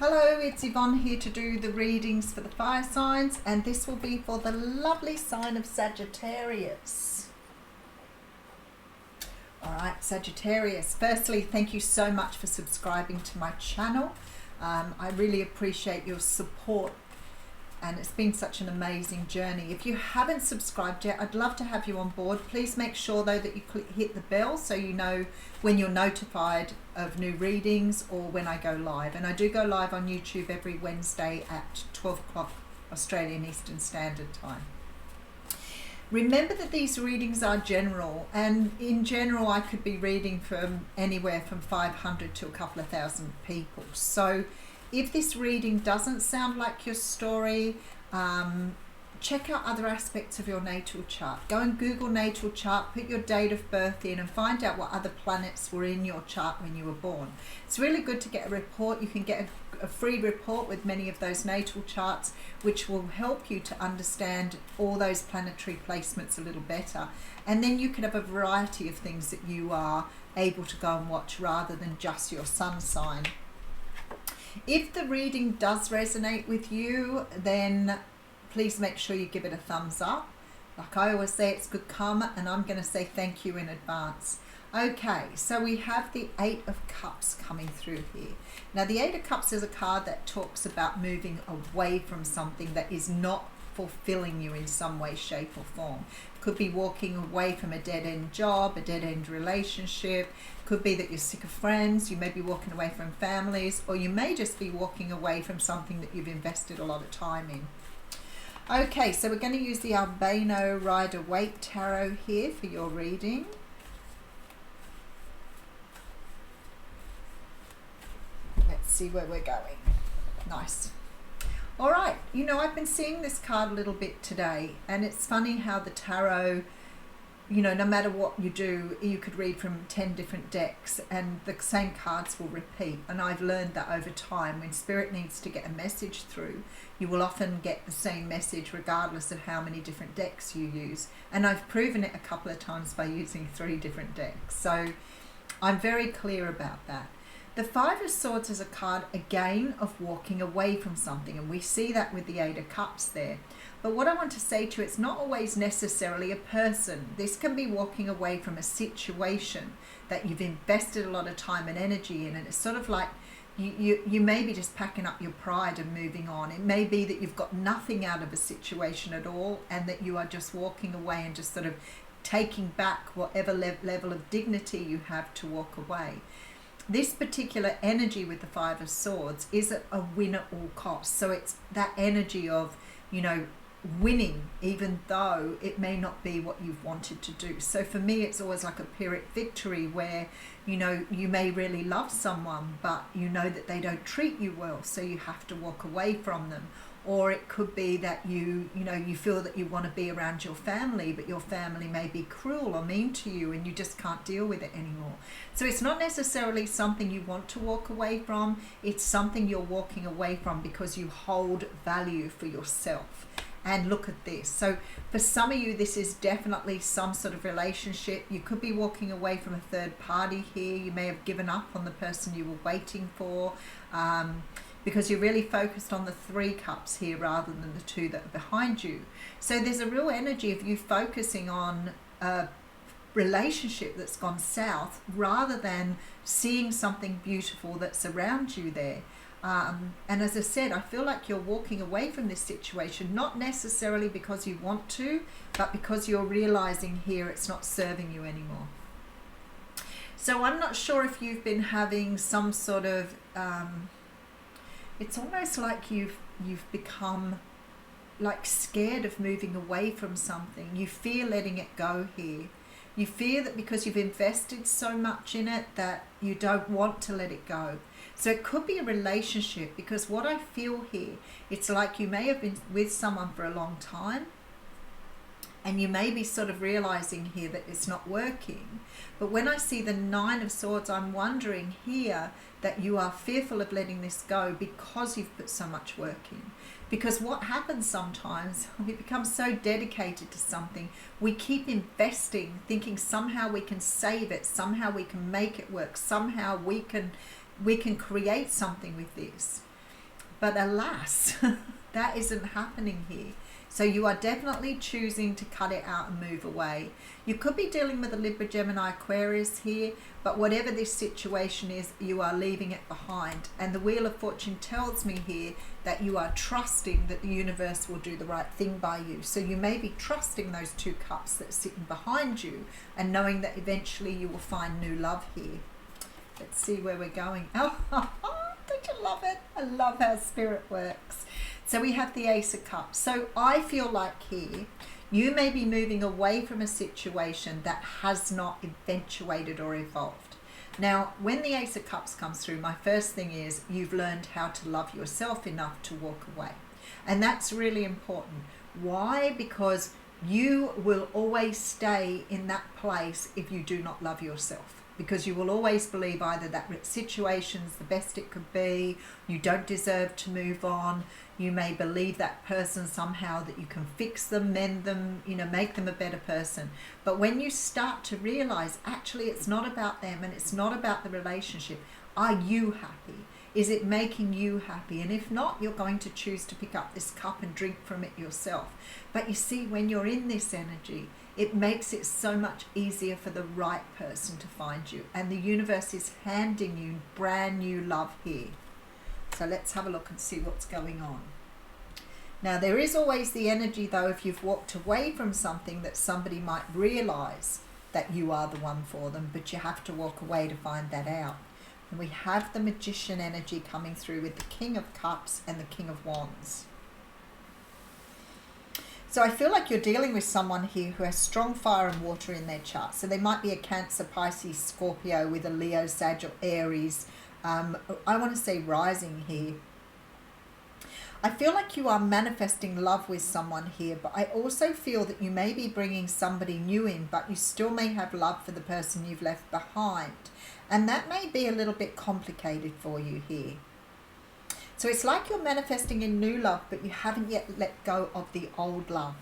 Hello, it's Yvonne here to do the readings for the fire signs, and this will be for the lovely sign of Sagittarius. Alright, Sagittarius, firstly, thank you so much for subscribing to my channel. I really appreciate your support, and it's been such an amazing journey. If you haven't subscribed yet, I'd love to have you on board. Please make sure though that you hit the bell so you know when you're notified of new readings or when I go live. And I do go live on YouTube every Wednesday at 12 o'clock Australian Eastern Standard Time. Remember that these readings are general, and in general I could be reading from anywhere from 500 to a couple of thousand people. So if this reading doesn't sound like your story, check out other aspects of your natal chart. Go and Google natal chart, put your date of birth in and find out what other planets were in your chart when you were born. It's really good to get a report. You can get a free report with many of those natal charts, which will help you to understand all those planetary placements a little better. And then you can have a variety of things that you are able to go and watch rather than just your sun sign. If the reading does resonate with you, then please make sure you give it a thumbs up. Like I always say, it's good karma, and I'm going to say thank you in advance. Okay, so we have the Eight of Cups coming through here. Now, the Eight of Cups is a card that talks about moving away from something that is not fulfilling you in some way, shape or form. Could be walking away from a dead-end job, a dead-end relationship. Could be that you're sick of friends. You may be walking away from families, or you may just be walking away from something that you've invested a lot of time in. Okay, so we're going to use the Albino Rider-Waite Tarot here for your reading. Let's see where we're going. Nice. All right, you know, I've been seeing this card a little bit today, and it's funny how the tarot, you know, no matter what you do, you could read from 10 different decks and the same cards will repeat. And I've learned that over time, when Spirit needs to get a message through, you will often get the same message regardless of how many different decks you use. And I've proven it a couple of times by using 3 different decks. So I'm very clear about that. The Five of Swords is a card, again, of walking away from something, and we see that with the Eight of Cups there. But what I want to say to you, it's not always necessarily a person. This can be walking away from a situation that you've invested a lot of time and energy in, and it's sort of like you may be just packing up your pride and moving on. It may be that you've got nothing out of a situation at all, and that you are just walking away and just sort of taking back whatever level of dignity you have to walk away. This particular energy with the Five of Swords is a win at all costs. So it's that energy of, you know, winning even though it may not be what you've wanted to do. So for me, it's always like a Pyrrhic victory where, you know, you may really love someone, but you know that they don't treat you well, so you have to walk away from them. Or it could be that you feel that you want to be around your family, but your family may be cruel or mean to you and you just can't deal with it anymore. So it's not necessarily something you want to walk away from. It's something you're walking away from because you hold value for yourself. And look at this. So for some of you, this is definitely some sort of relationship. You could be walking away from a third party here. You may have given up on the person you were waiting for. Because you're really focused on the 3 cups here rather than the 2 that are behind you. So there's a real energy of you focusing on a relationship that's gone south rather than seeing something beautiful that's around you there. And as I said, I feel like you're walking away from this situation, not necessarily because you want to, but because you're realizing here it's not serving you anymore. So I'm not sure if you've been having some sort of... it's almost like you've become like scared of moving away from something. You fear letting it go here. You fear that because you've invested so much in it that you don't want to let it go. So it could be a relationship, because what I feel here, it's like you may have been with someone for a long time and you may be sort of realizing here that it's not working. But when I see the Nine of Swords, I'm wondering here that you are fearful of letting this go because you've put so much work in. Because what happens sometimes, we become so dedicated to something, we keep investing, thinking somehow we can save it, somehow we can make it work, somehow we can create something with this. But alas, that isn't happening here. So you are definitely choosing to cut it out and move away. You could be dealing with a Libra, Gemini, Aquarius here, but whatever this situation is, you are leaving it behind. And the Wheel of Fortune tells me here that you are trusting that the universe will do the right thing by you. So you may be trusting those 2 cups that are sitting behind you and knowing that eventually you will find new love here. Let's see where we're going. Oh, don't you love it? I love how spirit works. So we have the Ace of Cups. So I feel like here, you may be moving away from a situation that has not eventuated or evolved. Now, when the Ace of Cups comes through, my first thing is you've learned how to love yourself enough to walk away. And that's really important. Why? Because you will always stay in that place if you do not love yourself. Because you will always believe either that situation's the best it could be, you don't deserve to move on, you may believe that person somehow that you can fix them, mend them, make them a better person. But when you start to realize actually it's not about them and it's not about the relationship, are you happy? Is it making you happy? And if not, you're going to choose to pick up this cup and drink from it yourself. But you see, when you're in this energy, it makes it so much easier for the right person to find you. And the universe is handing you brand new love here. So let's have a look and see what's going on. Now, there is always the energy, though, if you've walked away from something, that somebody might realize that you are the one for them, but you have to walk away to find that out. And we have the Magician energy coming through with the King of Cups and the King of Wands. So I feel like you're dealing with someone here who has strong fire and water in their chart. So they might be a Cancer, Pisces, Scorpio with a Leo, Sag, or Aries. I want to say rising here. I feel like you are manifesting love with someone here, but I also feel that you may be bringing somebody new in, but you still may have love for the person you've left behind. And that may be a little bit complicated for you here. So it's like you're manifesting in new love, but you haven't yet let go of the old love.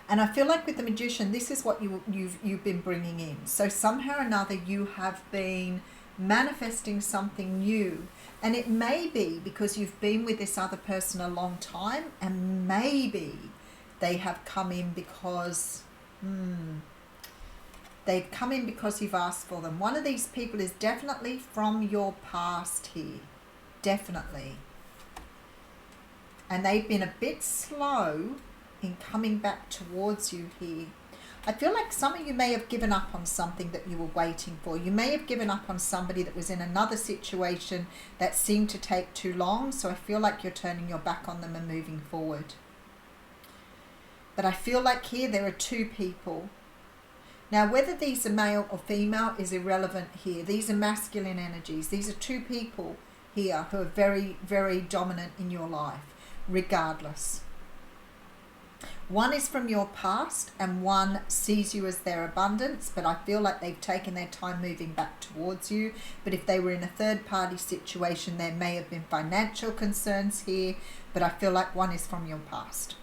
And I feel like with the Magician, this is what you've been bringing in. So somehow or another, you have been manifesting something new. And it may be because you've been with this other person a long time, and maybe they have come in because they've come in because you've asked for them. One of these people is definitely from your past here. Definitely. And they've been a bit slow in coming back towards you here. I feel like some of you may have given up on something that you were waiting for. You may have given up on somebody that was in another situation that seemed to take too long. So I feel like you're turning your back on them and moving forward. But I feel like here there are 2 people. Now, whether these are male or female is irrelevant here. These are masculine energies. These are 2 people here who are very, very dominant in your life, regardless. One is from your past and one sees you as their abundance, but I feel like they've taken their time moving back towards you. But if they were in a third party situation, there may have been financial concerns here, but I feel like one is from your past.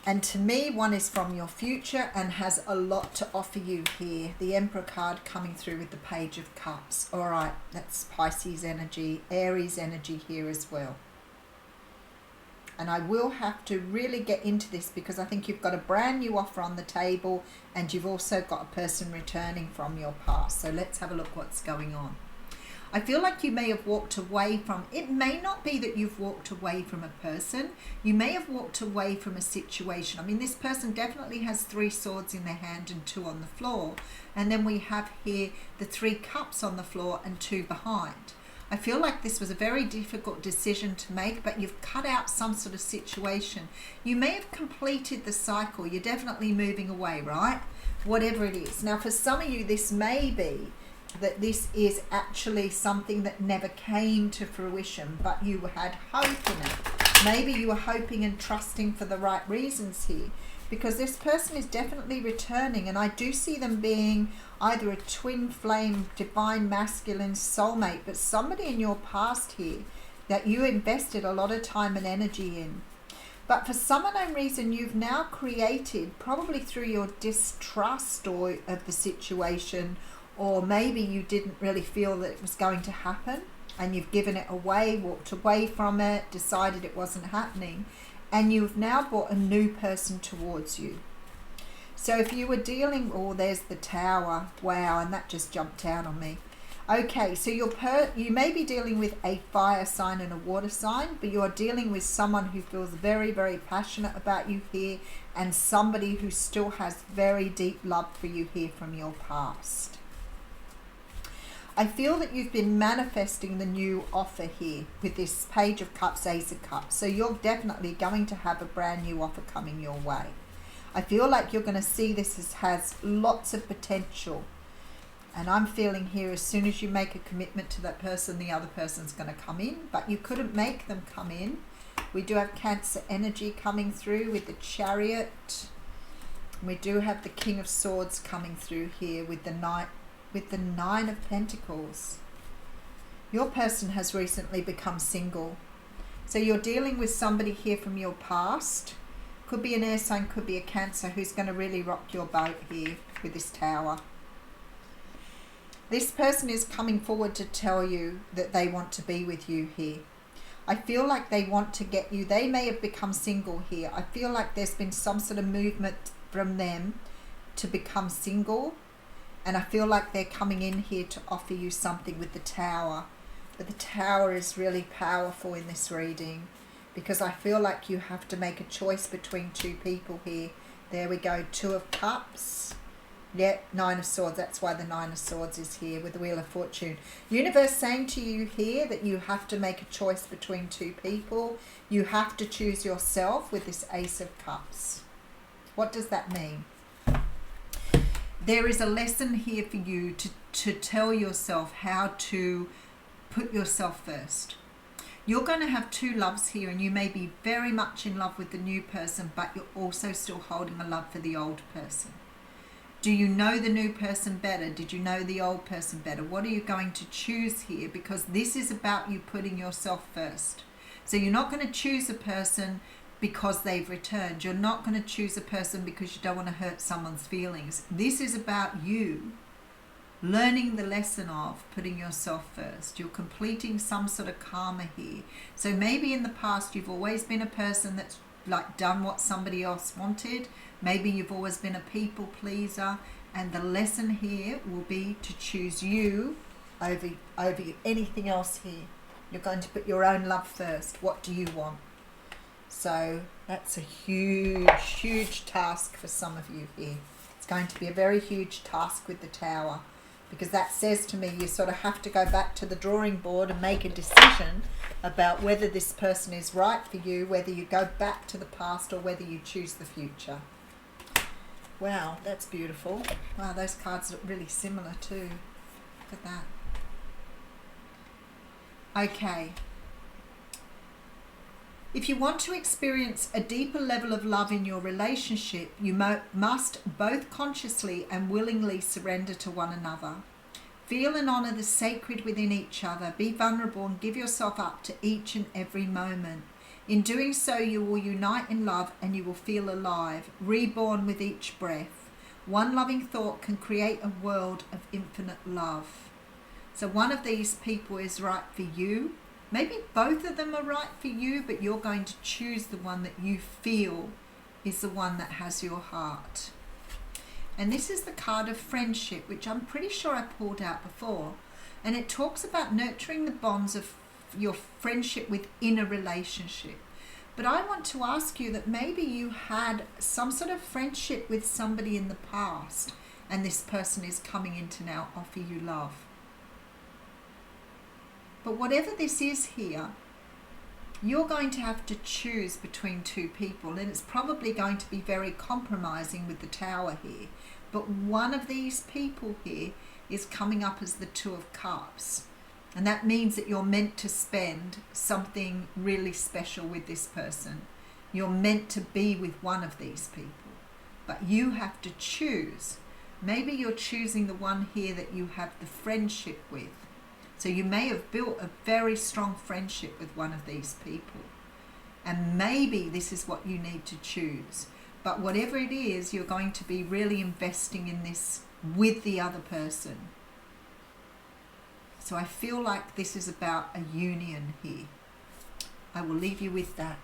And to me, one is from your future and has a lot to offer you here. The Emperor card coming through with the Page of Cups. All right, that's Pisces energy, Aries energy here as well. And I will have to really get into this because I think you've got a brand new offer on the table and you've also got a person returning from your past. So let's have a look what's going on. I feel like you may have walked away from, it may not be that you've walked away from a person. You may have walked away from a situation. I mean, this person definitely has 3 swords in their hand and 2 on the floor. And then we have here the 3 cups on the floor and 2 behind. I feel like this was a very difficult decision to make, but you've cut out some sort of situation. You may have completed the cycle. You're definitely moving away, right? Whatever it is. Now, for some of you, this may be that this is actually something that never came to fruition, but you had hope in it. Maybe you were hoping and trusting for the right reasons here, because this person is definitely returning, and I do see them being either a twin flame, divine masculine soulmate, but somebody in your past here that you invested a lot of time and energy in. But for some unknown reason, you've now created, probably through your distrust of the situation, or maybe you didn't really feel that it was going to happen and you've given it away, walked away from it, decided it wasn't happening, and you've now brought a new person towards you. So if you were dealing, oh, there's the Tower. Wow, and that just jumped out on me. Okay, so you may be dealing with a fire sign and a water sign, but you are dealing with someone who feels very, very passionate about you here, and somebody who still has very deep love for you here from your past. I feel that you've been manifesting the new offer here with this Page of Cups, Ace of Cups. So you're definitely going to have a brand new offer coming your way. I feel like you're going to see this has lots of potential. And I'm feeling here, as soon as you make a commitment to that person, the other person's going to come in. But you couldn't make them come in. We do have Cancer energy coming through with the Chariot. We do have the King of Swords coming through here with the Nine of Pentacles. Your person has recently become single. So you're dealing with somebody here from your past. Could be an air sign, could be a Cancer, who's going to really rock your boat here with this Tower. This person is coming forward to tell you that they want to be with you here. I feel like they want to get you. They may have become single here. I feel like there's been some sort of movement from them to become single. And I feel like they're coming in here to offer you something with the Tower. But the Tower is really powerful in this reading, because I feel like you have to make a choice between two people here. There we go, Two of Cups. Yep, Nine of Swords. That's why the Nine of Swords is here with the Wheel of Fortune. Universe saying to you here that you have to make a choice between two people. You have to choose yourself with this Ace of Cups. What does that mean? There is a lesson here for you to tell yourself how to put yourself first. You're going to have two loves here, and you may be very much in love with the new person, but you're also still holding a love for the old person. Do you know the new person better? Did you know the old person better? What are you going to choose here? Because this is about you putting yourself first. So you're not going to choose a person because they've returned. You're not going to choose a person because you don't want to hurt someone's feelings. This is about you learning the lesson of putting yourself first. You're completing some sort of karma here. So maybe in the past you've always been a person that's like done what somebody else wanted. Maybe you've always been a people pleaser, and the lesson here will be to choose you over anything else here. You're going to put your own love first. What do you want? So that's a huge task for some of you here. It's going to be a very huge task with the Tower, because that says to me you sort of have to go back to the drawing board and make a decision about whether this person is right for you, whether you go back to the past or whether you choose the future. Wow, that's beautiful. Wow, those cards look really similar too. Look at that. Okay. If you want to experience a deeper level of love in your relationship, you must both consciously and willingly surrender to one another. Feel and honour the sacred within each other. Be vulnerable and give yourself up to each and every moment. In doing so, you will unite in love and you will feel alive, reborn with each breath. One loving thought can create a world of infinite love. So one of these people is right for you. Maybe both of them are right for you, but you're going to choose the one that you feel is the one that has your heart. And this is the card of friendship, which I'm pretty sure I pulled out before. And it talks about nurturing the bonds of your friendship within a relationship. But I want to ask you that maybe you had some sort of friendship with somebody in the past, and this person is coming in to now offer you love. But whatever this is here, you're going to have to choose between two people, and it's probably going to be very compromising with the Tower here. But one of these people here is coming up as the Two of Cups. And that means that you're meant to spend something really special with this person. You're meant to be with one of these people. But you have to choose. Maybe you're choosing the one here that you have the friendship with. So you may have built a very strong friendship with one of these people. And maybe this is what you need to choose. But whatever it is, you're going to be really investing in this with the other person. So I feel like this is about a union here. I will leave you with that.